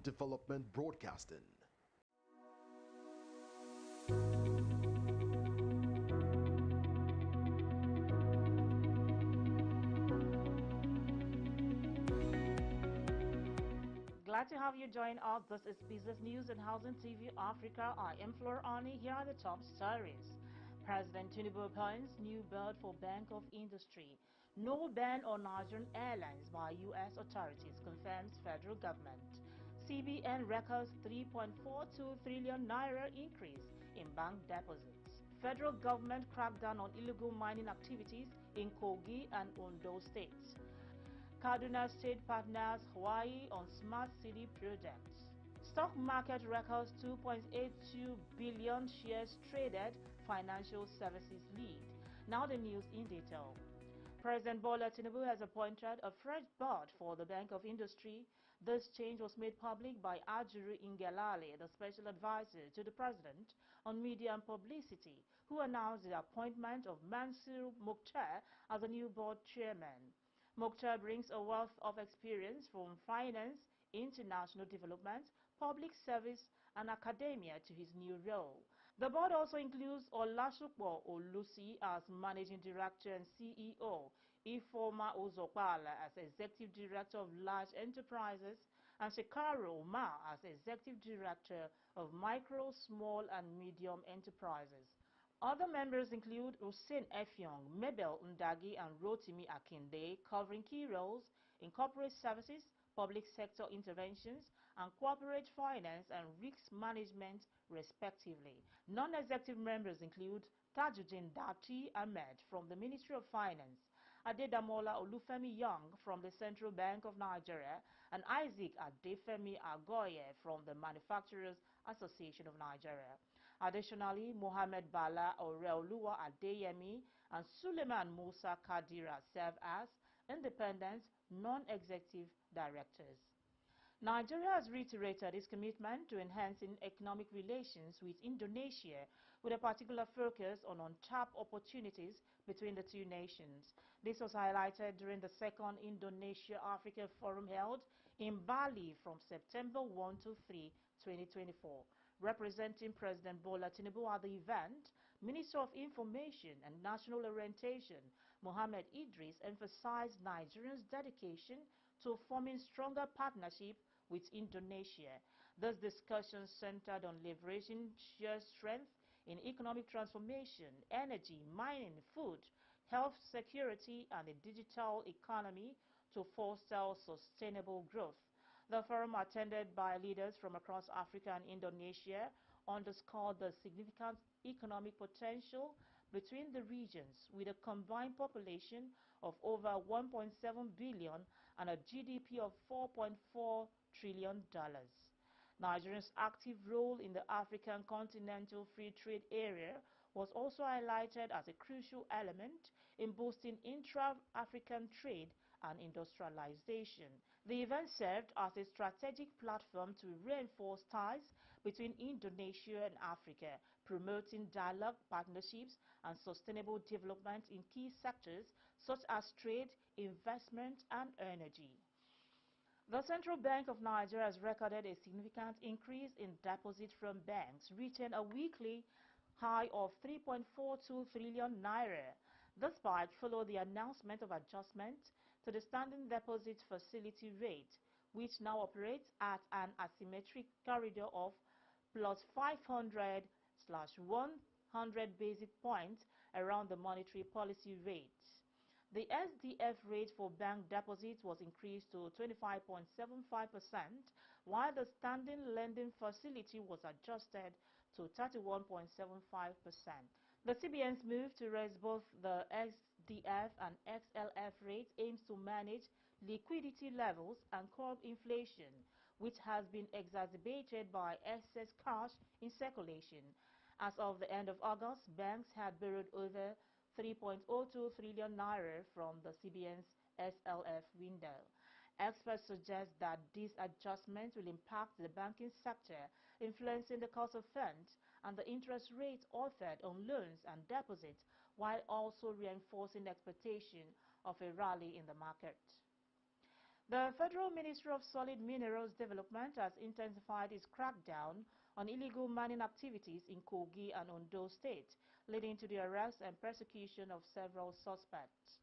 Development Broadcasting. Glad to have you join us. This is Business News and Housing TV Africa. I am Flor Ani. Here are the top stories. President Tinubu appoints new board for Bank of Industry. No ban on Nigerian airlines by U.S. authorities, confirms federal government. CBN records 3.42 trillion naira increase in bank deposits. Federal government crackdown on illegal mining activities in Kogi and Ondo states. Kaduna State partners Hawaii on Smart City projects. Stock market records 2.82 billion shares traded, financial services lead. Now the news in detail. President Bola Tinubu has appointed a fresh board for the Bank of Industry. This change was made public by Ajuru Ngelale, the special advisor to the president on media and publicity, who announced the appointment of Mansur Mukhtar as the new board chairman. Mukhtar brings a wealth of experience from finance, international development, public service, and academia to his new role. The board also includes Olasupo Olusi as Managing Director and CEO, Ifeoma Uzokpala as Executive Director of Large Enterprises, and Shekaru Umar as Executive Director of Micro, Small, and Medium Enterprises. Other members include Hussein Effiong, Mabel Ndagi, and Rotimi Akinde, covering key roles in corporate services, public sector interventions, and corporate finance and risk management, respectively. Non-executive members include Tajuddin Dati Ahmed from the Ministry of Finance, Adedamola Olufemi Young from the Central Bank of Nigeria, and Isaac Adefemi Agoye from the Manufacturers Association of Nigeria. Additionally, Mohamed Bala Oreoluwa Adeyemi and Suleiman Musa Kadira serve as independent, non-executive directors. Nigeria has reiterated its commitment to enhancing economic relations with Indonesia, with a particular focus on untapped opportunities between the two nations. This was highlighted during the second Indonesia-Africa Forum held in Bali from September 1 to 3, 2024. Representing President Bola Tinubu at the event, Minister of Information and National Orientation, Mohammed Idris, emphasized Nigeria's dedication to forming stronger partnership with Indonesia. This discussion centered on leveraging shared strength in economic transformation, energy, mining, food, health security, and the digital economy to foster sustainable growth. The forum, attended by leaders from across Africa and Indonesia, underscored the significant economic potential between the regions, with a combined population of over 1.7 billion and a GDP of $4.4 trillion. Nigeria's active role in the African Continental Free Trade Area was also highlighted as a crucial element in boosting intra-African trade and industrialization. The event served as a strategic platform to reinforce ties between Indonesia and Africa, promoting dialogue, partnerships, and sustainable development in key sectors such as trade, investment, and energy. The Central Bank of Nigeria has recorded a significant increase in deposits from banks, reaching a weekly high of 3.42 trillion naira. This spike followed the announcement of adjustment to the standing deposit facility rate, which now operates at an asymmetric corridor of plus 500/100 basis points around the monetary policy rate. The SDF rate for bank deposits was increased to 25.75%, while the standing lending facility was adjusted to 31.75%. The CBN's move to raise both the SDF and XLF rates aims to manage liquidity levels and curb inflation, which has been exacerbated by excess cash in circulation. As of the end of August, banks had borrowed over 3.02 trillion naira from the CBN's SLF window. Experts suggest that these adjustments will impact the banking sector, influencing the cost of funds and the interest rates offered on loans and deposits, while also reinforcing the expectation of a rally in the market. The Federal Ministry of Solid Minerals Development has intensified its crackdown on illegal mining activities in Kogi and Ondo State, leading to the arrest and persecution of several suspects.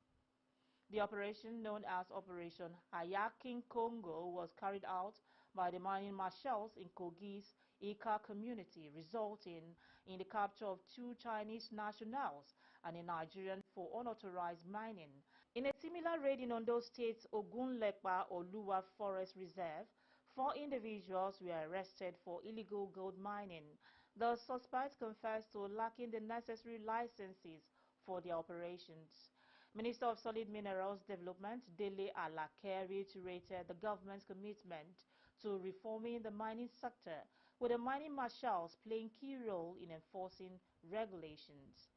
The operation, known as Operation Hayaking Congo, was carried out by the mining marshals in Kogi's Ika community, resulting in the capture of 2 Chinese nationals and a Nigerian for unauthorized mining. In a similar raid in Ondo State's Ogunlepa Oluwa Forest Reserve, 4 individuals were arrested for illegal gold mining. The suspects confessed to lacking the necessary licenses for their operations. Minister of Solid Minerals Development, Dele Alake, reiterated the government's commitment to reforming the mining sector, with the mining marshals playing key role in enforcing regulations.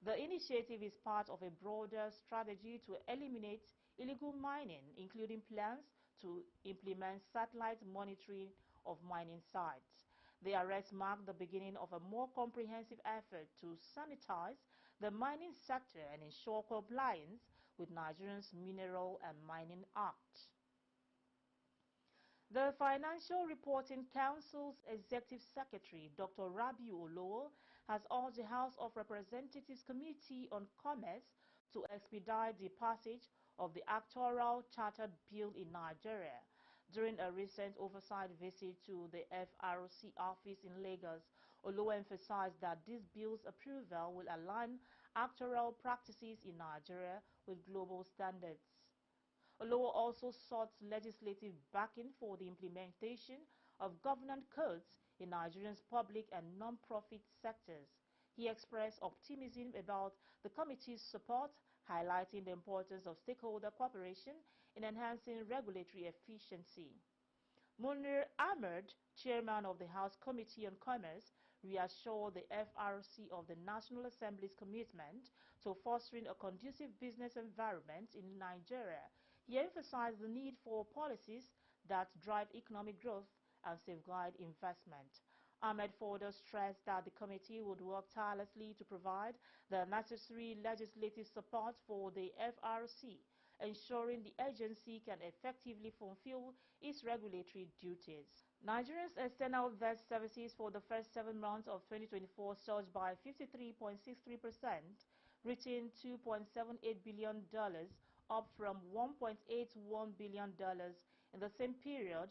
The initiative is part of a broader strategy to eliminate illegal mining, including plans to implement satellite monitoring of mining sites. The arrest marked the beginning of a more comprehensive effort to sanitize the mining sector and ensure compliance with Nigeria's Mineral and Mining Act. The Financial Reporting Council's Executive Secretary, Dr. Rabiu Olowo, has urged the House of Representatives Committee on Commerce to expedite the passage of the Actuarial Chartered Bill in Nigeria. During a recent oversight visit to the FRC office in Lagos, Olowo emphasized that this bill's approval will align actuarial practices in Nigeria with global standards. Olowo also sought legislative backing for the implementation of governance codes in Nigeria's public and non-profit sectors. He expressed optimism about the committee's support, highlighting the importance of stakeholder cooperation in enhancing regulatory efficiency. Munir Ahmed, chairman of the House Committee on Commerce, reassured the FRC of the National Assembly's commitment to fostering a conducive business environment in Nigeria. He emphasized the need for policies that drive economic growth and safeguard investment. Ahmed further stressed that the committee would work tirelessly to provide the necessary legislative support for the FRC, ensuring the agency can effectively fulfill its regulatory duties. Nigeria's external debt services for the first 7 months of 2024 surged by 53.63%, reaching $2.78 billion, up from $1.81 billion in the same period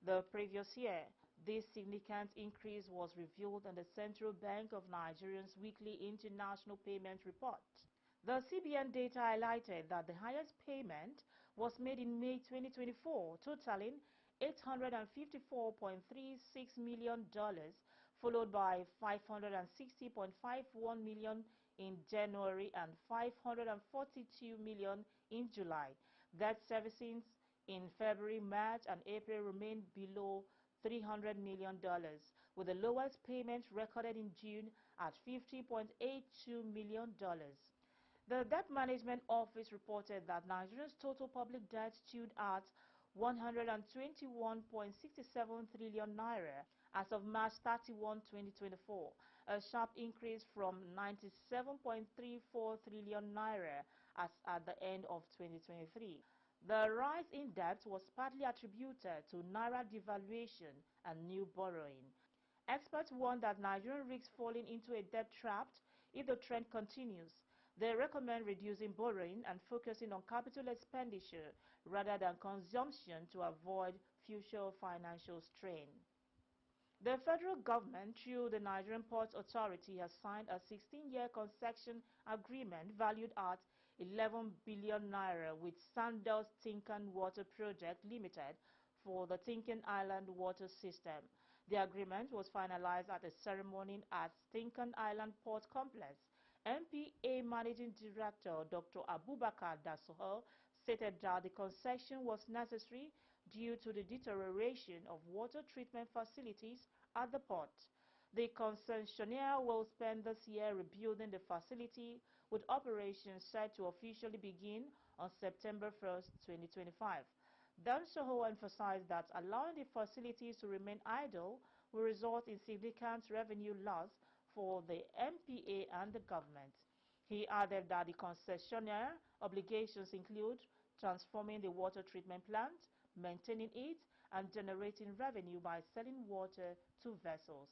the previous year. This significant increase was revealed in the Central Bank of Nigeria's weekly international payment report. The CBN data highlighted that the highest payment was made in May 2024, totaling $854.36 million, followed by $560.51 million in January and $542 million in July. Debt servicing in February, March, and April remained below $300 million, with the lowest payment recorded in June at $50.82 million. The Debt Management Office reported that Nigeria's total public debt stood at 121.67 trillion naira as of March 31, 2024, a sharp increase from 97.34 trillion naira as at the end of 2023. The rise in debt was partly attributed to naira devaluation and new borrowing. Experts warn that Nigeria risks falling into a debt trap if the trend continues. They recommend reducing borrowing and focusing on capital expenditure rather than consumption to avoid future financial strain. The federal government, through the Nigerian Ports Authority, has signed a 16-year concession agreement valued at 11 billion naira with Sandals Tinkan Water Project Limited for the Tinkan Island water system. The agreement was finalized at a ceremony at Tinkan Island Port Complex. NPA Managing Director Dr. Abubakar Dasoho stated that the concession was necessary due to the deterioration of water treatment facilities at the port. The concessionaire will spend this year rebuilding the facility, with operations set to officially begin on September 1, 2025. Dasoho emphasized that allowing the facilities to remain idle will result in significant revenue loss for the NPA and the government. He added that the concessionaire obligations include transforming the water treatment plant, maintaining it, and generating revenue by selling water to vessels.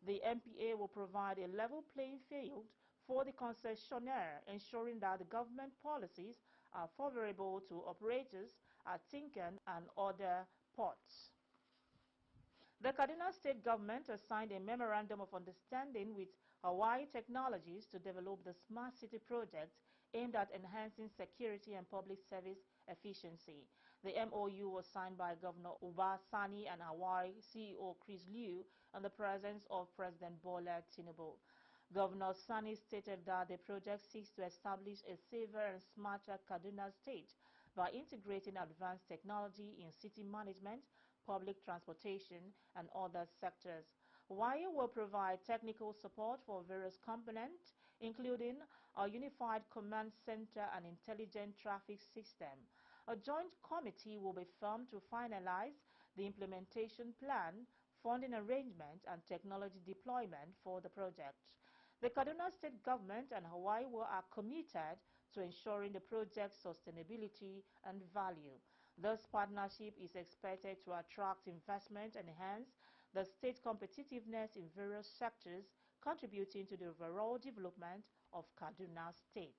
The MPA will provide a level playing field for the concessionaire, ensuring that the government policies are favorable to operators at Tinkan and other ports. The Kaduna State government has signed a memorandum of understanding with Hawaii Technologies to develop the Smart City project aimed at enhancing security and public service efficiency. The MOU was signed by Governor Uba Sani and Hawaii CEO Chris Liu in the presence of President Bola Tinubu. Governor Sani stated that the project seeks to establish a safer and smarter Kaduna State by integrating advanced technology in city management, public transportation, and other sectors. Hawaii will provide technical support for various components, including a unified command center and intelligent traffic system. A joint committee will be formed to finalize the implementation plan, funding arrangement, and technology deployment for the project. The Kaduna State government and Hawaii are committed to ensuring the project's sustainability and value. This partnership is expected to attract investment and enhance the state competitiveness in various sectors, contributing to the overall development of Kaduna State.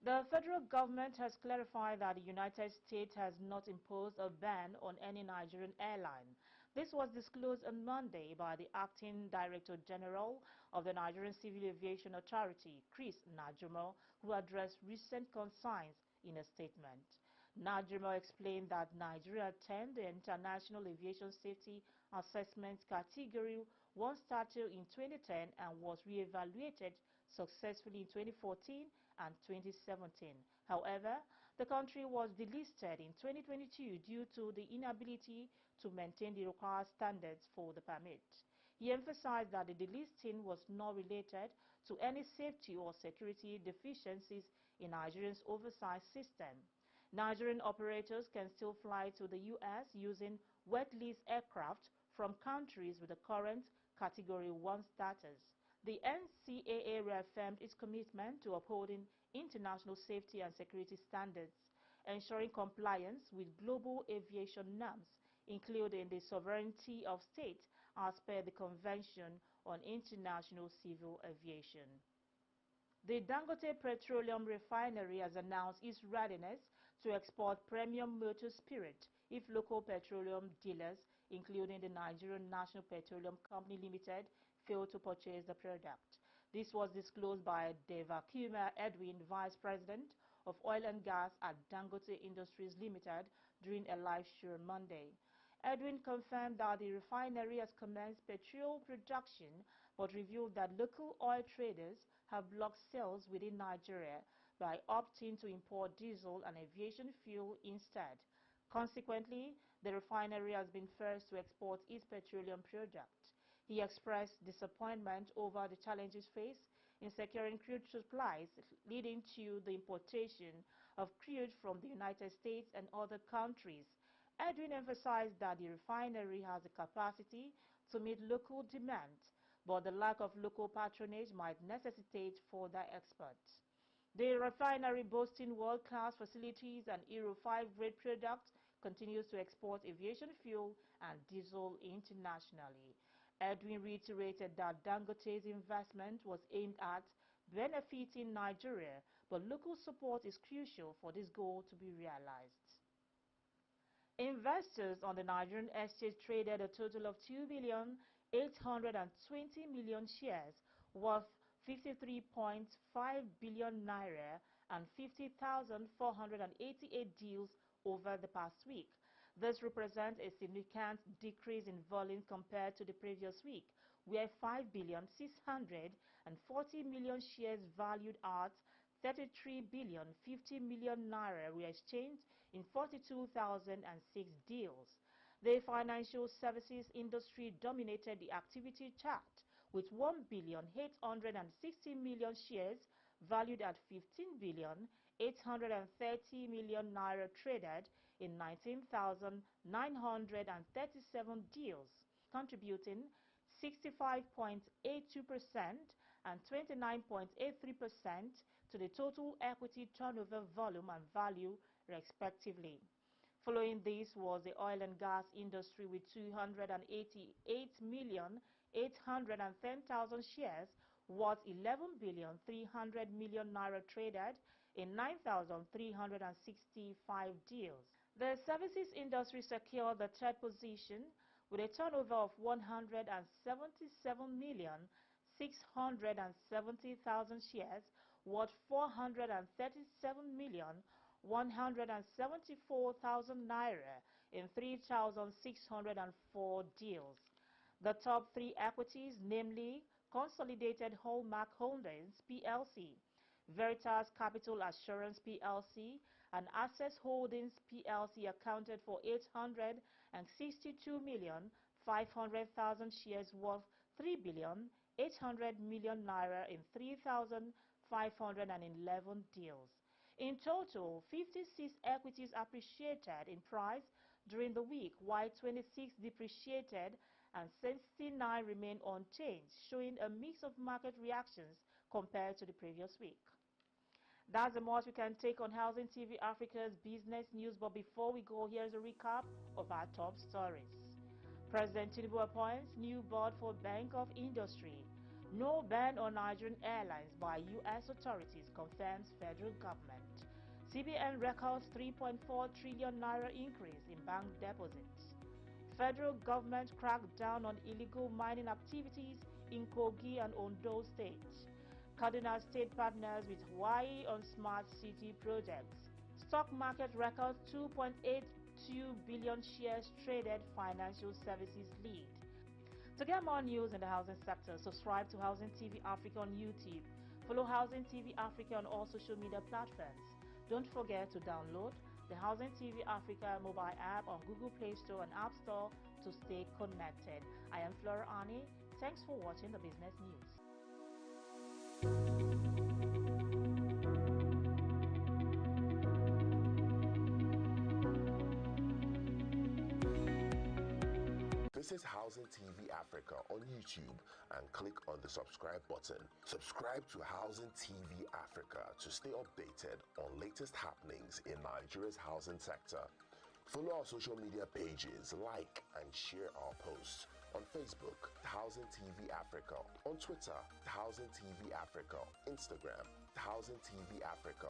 The federal government has clarified that the United States has not imposed a ban on any Nigerian airline. This was disclosed on Monday by the Acting Director General of the Nigerian Civil Aviation Authority, Chris Najomo, who addressed recent concerns in a statement. Najomo explained that Nigeria attained the International Aviation Safety Assessment Category 1 status in 2010 and was re-evaluated successfully in 2014 and 2017. However, the country was delisted in 2022 due to the inability to maintain the required standards for the permit. He emphasized that the delisting was not related to any safety or security deficiencies in Nigeria's oversight system. Nigerian operators can still fly to the U.S. using wet lease aircraft from countries with the current Category 1 status. The NCAA reaffirmed its commitment to upholding international safety and security standards, ensuring compliance with global aviation norms, including the sovereignty of states as per the Convention on International Civil Aviation. The Dangote Petroleum Refinery has announced its readiness to export premium motor spirit if local petroleum dealers, including the Nigerian National Petroleum Company Limited, fail to purchase the product. This was disclosed by Devakuma Edwin, Vice President of Oil and Gas at Dangote Industries Limited, during a live show on Monday. Edwin confirmed that the refinery has commenced petrol production, but revealed that local oil traders have blocked sales within Nigeria by opting to import diesel and aviation fuel instead. Consequently, the refinery has been first to export its petroleum product. He expressed disappointment over the challenges faced in securing crude supplies, leading to the importation of crude from the United States and other countries. Edwin emphasized that the refinery has the capacity to meet local demand, but the lack of local patronage might necessitate further exports. The refinery, boasting world-class facilities and Euro 5 grade products, continues to export aviation fuel and diesel internationally. Edwin reiterated that Dangote's investment was aimed at benefiting Nigeria, but local support is crucial for this goal to be realized. Investors on the Nigerian exchange traded a total of 2,820,000,000 shares worth 53.5 billion naira and 50,488 deals over the past week. This represents a significant decrease in volume compared to the previous week, where 5,640,000,000 shares valued at 33,050,000,000 naira were exchanged in 42,006 deals. The financial services industry dominated the activity chart with 1,860,000,000 shares valued at 15,830,000,000 naira traded in 19,937 deals, contributing 65.82% and 29.83% to the total equity turnover volume and value respectively. Following this was the oil and gas industry with 288,810,000 shares worth 11,300 billion naira traded in 9,365 deals. The services industry secured the third position with a turnover of 177,670,000 shares worth 437,174,000 naira in 3,604 deals. The top three equities, namely Consolidated Hallmark Holdings PLC, Veritas Capital Assurance PLC, and Access Holdings PLC, accounted for 862,500,000 shares worth 3,800 billion naira in 3,511 deals. In total, 56 equities appreciated in price during the week, while 26 depreciated and 69 remain unchanged, showing a mix of market reactions compared to the previous week. That's the most we can take on Housing TV Africa's business news, but before we go, here's a recap of our top stories. President Tinubu appoints new board for Bank of Industry. No ban on Nigerian airlines by U.S. authorities, confirms federal government. CBN records 3.4 trillion naira increase in bank deposits. Federal government cracked down on illegal mining activities in Kogi and Ondo states. Cardinal State partners with Hawaii on smart city projects. Stock market records 2.82 billion shares traded, financial services lead. To get more news in the housing sector, subscribe to Housing TV Africa on YouTube. Follow Housing TV Africa on all social media platforms. Don't forget to download the Housing TV Africa mobile app on Google Play Store and App Store to stay connected. I am Flora Ani. Thanks for watching the business news. Visit Housing TV Africa on YouTube and click on the subscribe button. Subscribe to Housing TV Africa to stay updated on latest happenings in Nigeria's housing sector. Follow our social media pages, like and share our posts. On Facebook, Housing TV Africa. On Twitter, Housing TV Africa. Instagram, Housing TV Africa.